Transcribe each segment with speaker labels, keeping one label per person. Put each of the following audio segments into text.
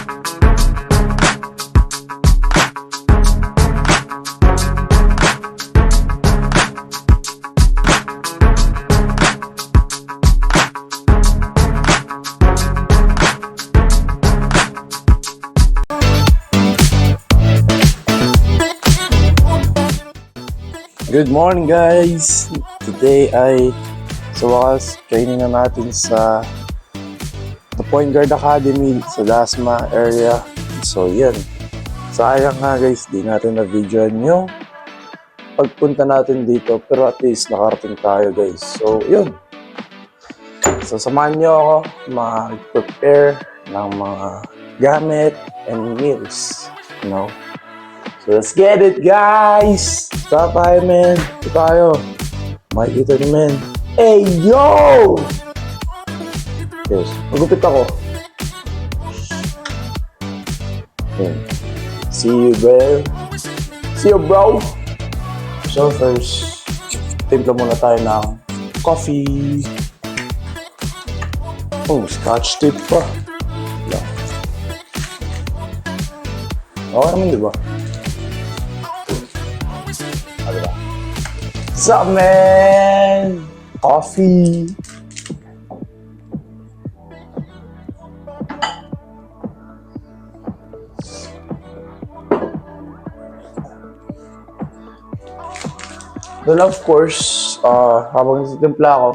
Speaker 1: Good morning guys! Today ay sa wakas training na natin sa The Point Guard Academy sa Dasma area. So yan, sayang nga guys, di natin na-videoan yung pagpunta natin dito, pero at least nakarating tayo guys. So yun, so samahan nyo ako mag-prepare ng mga gamit and meals, you know. So let's get it guys! Stop tayo men! Ito tayo! Makikita nyo men! Hey yo! Yes, magupit ako. Okay. See you bro! See you bro! So first, timpla muna tayo ng coffee. Oh, scotch tape pa. Okay naman diba? What's up, man? Coffee. Then of course, habang nagtitimpla ako,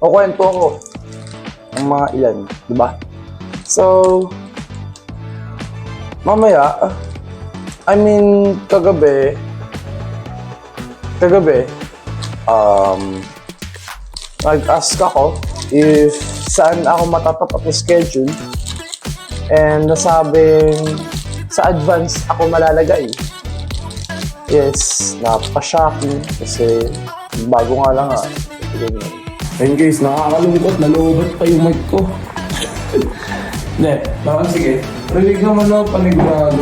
Speaker 1: kukwento ako ng mga ilan, diba? So, mamaya, kagabi, nag-ask ako if saan ako matatapat na schedule and nasabing sa advance ako malalagay. Yes, napaka-shocking kasi bago nga lang
Speaker 2: Ayun guys, nakakalungkot, nalobat pa yung mic ko. Hindi, sige. Rinig naman ako panigurado.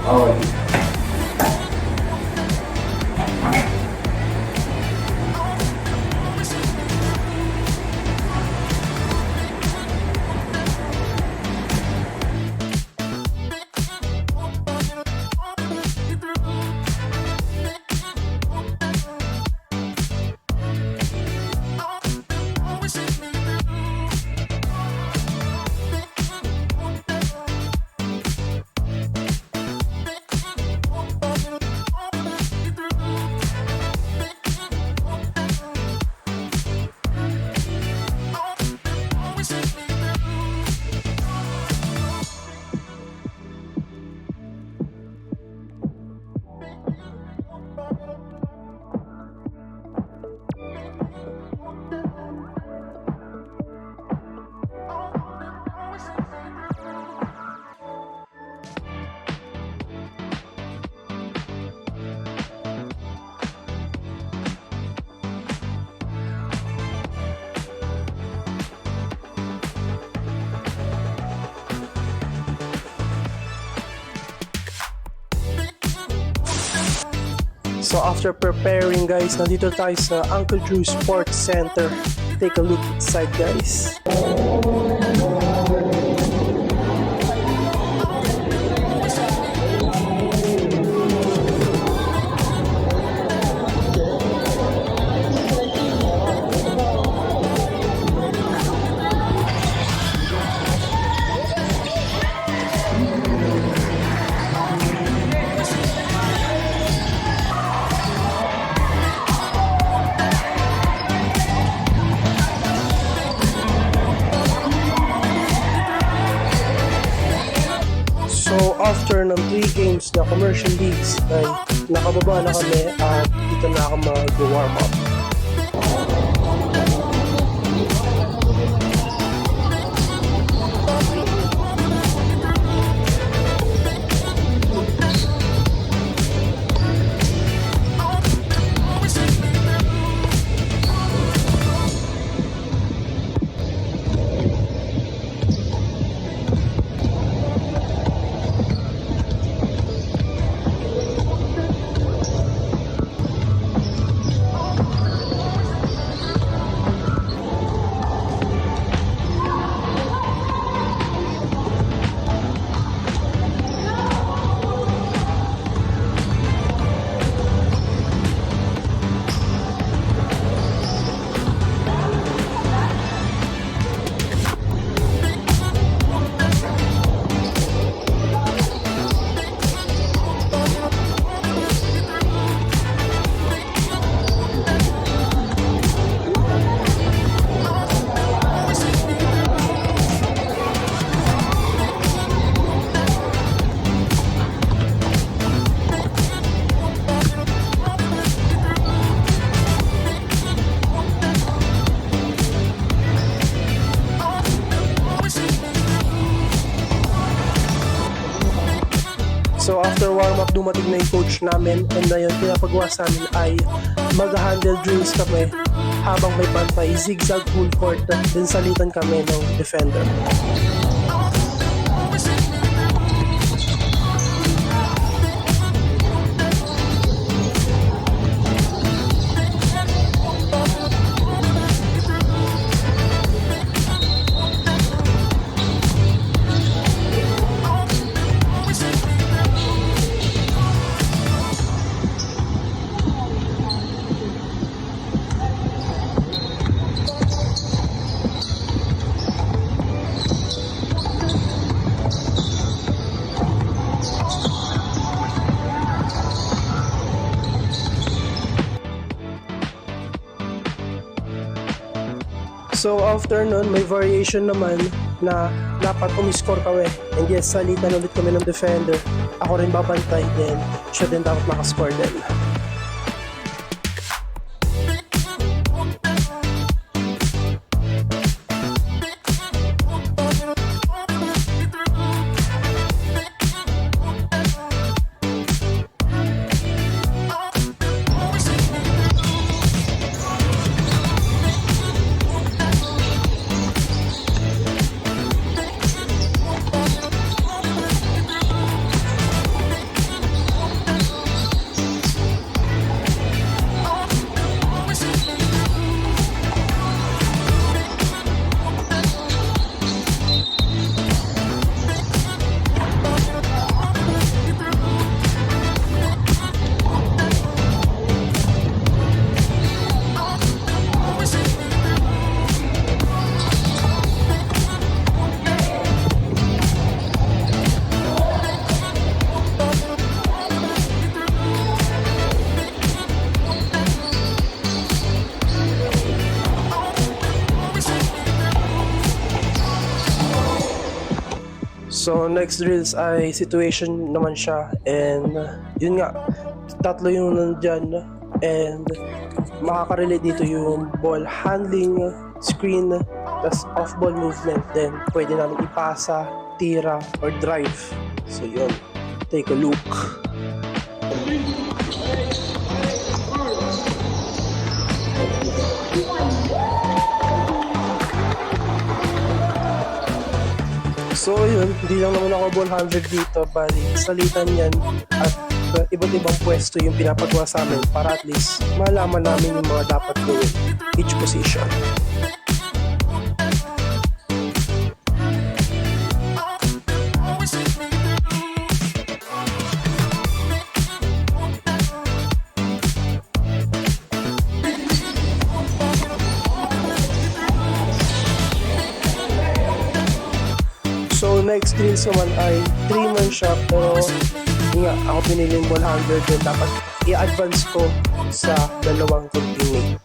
Speaker 2: Okay.
Speaker 3: So after preparing guys, nandito tayo sa Uncle Drew Sports Center. Take a look inside guys. So after ng 3 games na commercial leagues ay nakababa na kami at dito na ako mag-warm up. So after warm-up, dumating na yung coach namin, and na yun, pinapagawa sa amin ay mag-handle drills kami habang may bantay, zigzag full court, then salitan kami ng defender. So after nun, may variation naman na dapat umiscore kami. And yes, salitan ulit kami ng defender. Ako rin babantay din. Siya din dapat makascore din. So next drills ay situation naman siya, and yun nga, tatlo yung nandyan, and makaka-relate dito yung ball handling, screen, tas off-ball movement, then pwede namin ipasa, tira, or drive. So yun, take a look. So yun, hindi lang naman ako ball handler dito, bali salitan yan at iba't ibang pwesto yung pinapagawa sa amin para at least malaman namin yung mga dapat gawin each position. So next drills naman ay 3-man shot, pero yun nga, ako pinili yung ball handler din, dapat i-advance ko sa dalawang teammate.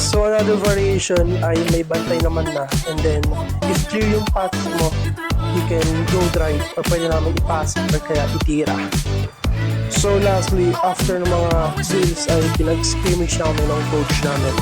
Speaker 3: So another variation ay may bantay naman na, and then if clear yung path mo, you can go drive or pwede naman ipasa or kaya itira. So lastly, after ng mga drills ay pinag-scrimmage na kami ng coach namin.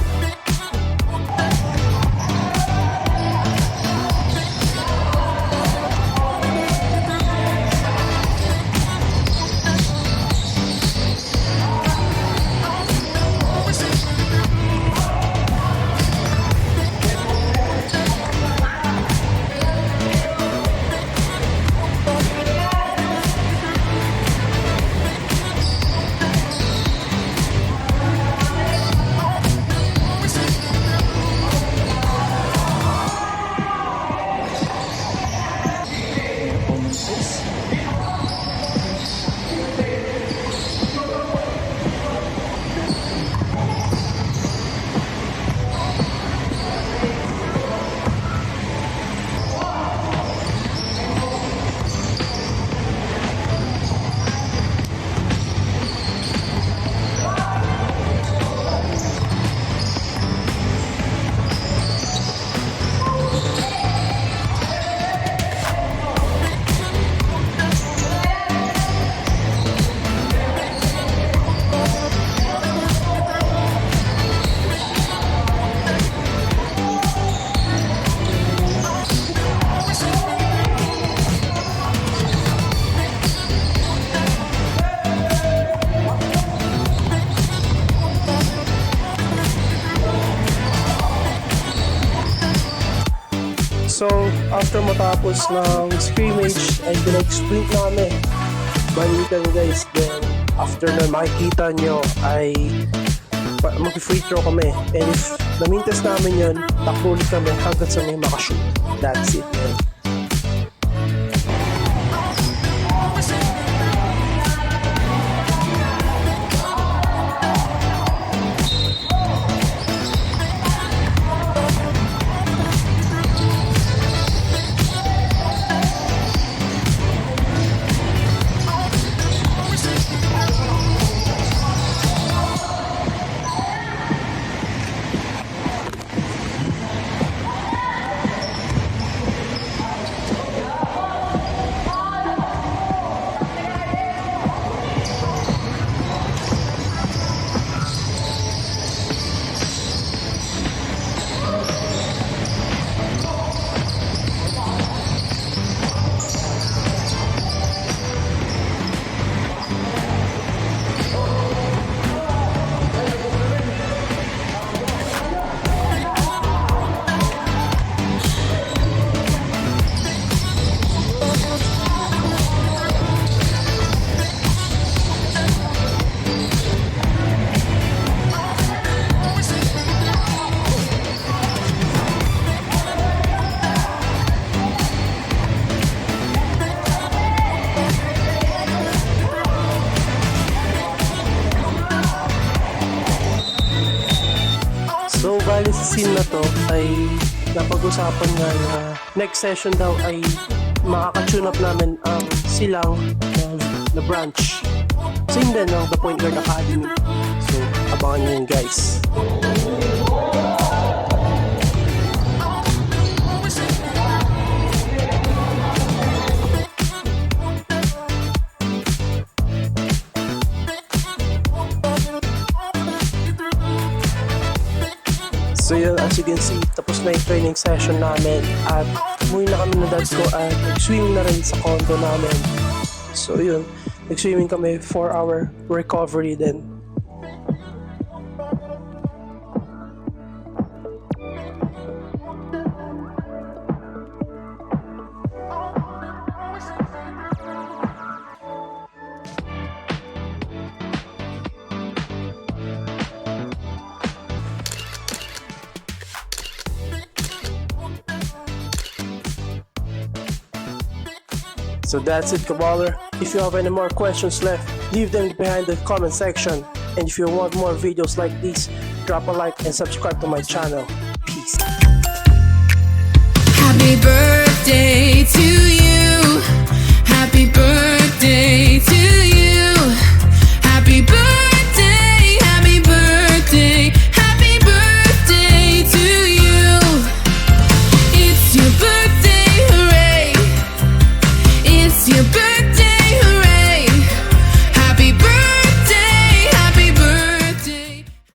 Speaker 3: after matapos ng scrimmage ay pinag-sprint namin. Balikan guys, then after na makikita nyo ay mag-free throw kami. And if namintas namin yun, takbo ulit kami hanggang sa may makashoot. That's it, man. So, bali sa scene na to ay napag-usapan nga na next session daw ay makaka-tune up namin ang silang na branch. Same din ng The Point Guard Academy. So, abangan nyo yun guys. So yun, as you can see, tapos na yung training session namin at umuwi na kami na dad ko at nag-swimming na rin sa condo namin. So yun, nag-swimming kami 4-hour recovery din. So that's it, Kaballer. If you have any more questions left, leave them behind the comment section. And if you want more videos like these, drop a like and subscribe to my channel. Peace.
Speaker 4: Happy birthday